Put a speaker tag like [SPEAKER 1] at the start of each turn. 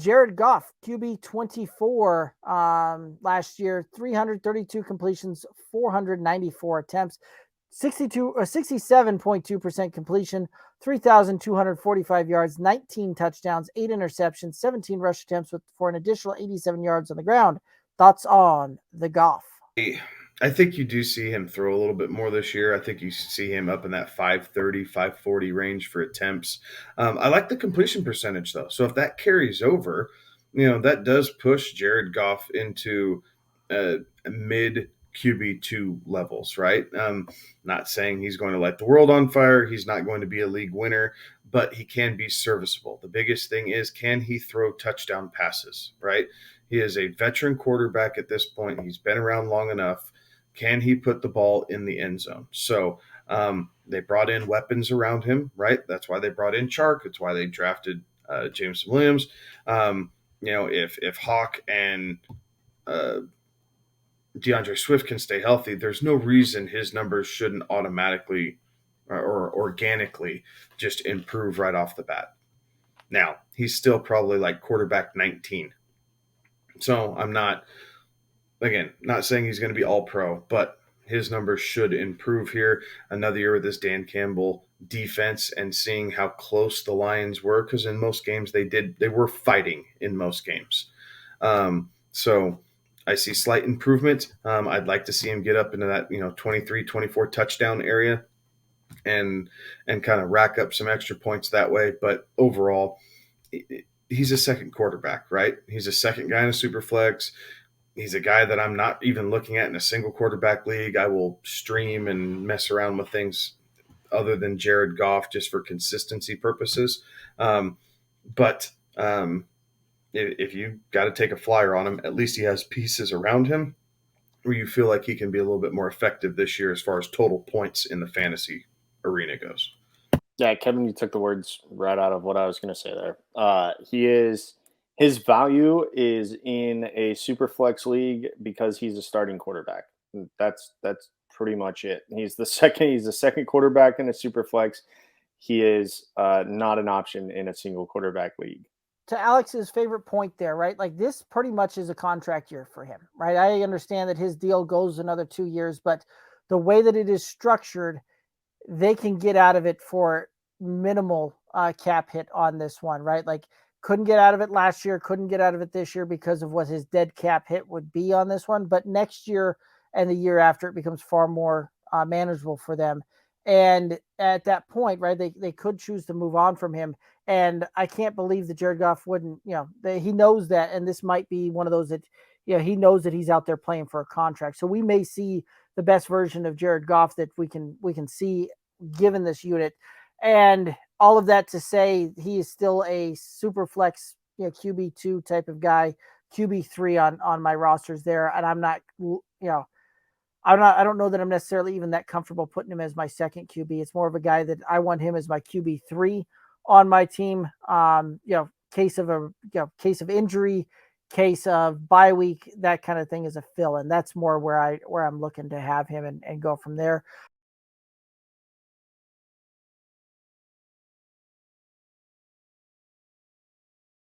[SPEAKER 1] Jared Goff, QB 24 last year, 332 completions, 494 attempts, 67.2% completion, 3,245 yards, 19 touchdowns, 8 interceptions, 17 rush attempts for an additional 87 yards on the ground. Thoughts on the Goff?
[SPEAKER 2] I think you do see him throw a little bit more this year. I think you see him up in that 530, 540 range for attempts. I like the completion percentage, though. So if that carries over, that does push Jared Goff into mid QB2 levels, right? Not saying he's going to light the world on fire. He's not going to be a league winner, but he can be serviceable. The biggest thing is, can he throw touchdown passes, right? He is a veteran quarterback at this point. He's been around long enough. Can he put the ball in the end zone? So they brought in weapons around him, right? That's why they brought in Chark. It's why they drafted Jameson Williams. If Hawk and DeAndre Swift can stay healthy, there's no reason his numbers shouldn't automatically or organically just improve right off the bat. Now, he's still probably like quarterback 19. So I'm not saying he's going to be all pro, but his numbers should improve here. Another year with this Dan Campbell defense and seeing how close the Lions were, because in most games they were fighting in most games. So I see slight improvement. I'd like to see him get up into that 23, 24 touchdown area and kind of rack up some extra points that way. But overall, he's a second quarterback, right? He's a second guy in a super flex. He's a guy that I'm not even looking at in a single quarterback league. I will stream and mess around with things other than Jared Goff just for consistency purposes. But if you got to take a flyer on him, at least he has pieces around him where you feel like he can be a little bit more effective this year as far as total points in the fantasy arena goes.
[SPEAKER 3] Yeah, Kevin, you took the words right out of what I was going to say there. His value is in a super flex league because he's a starting quarterback. That's pretty much it. He's the second quarterback in a super flex. He is not an option in a single quarterback league.
[SPEAKER 1] To Alex's favorite point there, right? Like this pretty much is a contract year for him, right? I understand that his deal goes another 2 years, but the way that it is structured, they can get out of it for minimal cap hit on this one, right? Like couldn't get out of it last year, couldn't get out of it this year because of what his dead cap hit would be on this one. But next year and the year after, it becomes far more manageable for them. And at that point, right, they could choose to move on from him. And I can't believe that Jared Goff wouldn't, he knows that. And this might be one of those that, he knows that he's out there playing for a contract. So we may see the best version of Jared Goff that we can see given this unit. And all of that to say he is still a super flex, QB2 type of guy, QB3 on my rosters there. And I'm not, I don't know that I'm necessarily even that comfortable putting him as my second QB. It's more of a guy that I want him as my QB3 on my team. Case of injury, case of bye week, that kind of thing is a fill in. That's more where I'm looking to have him and go from there.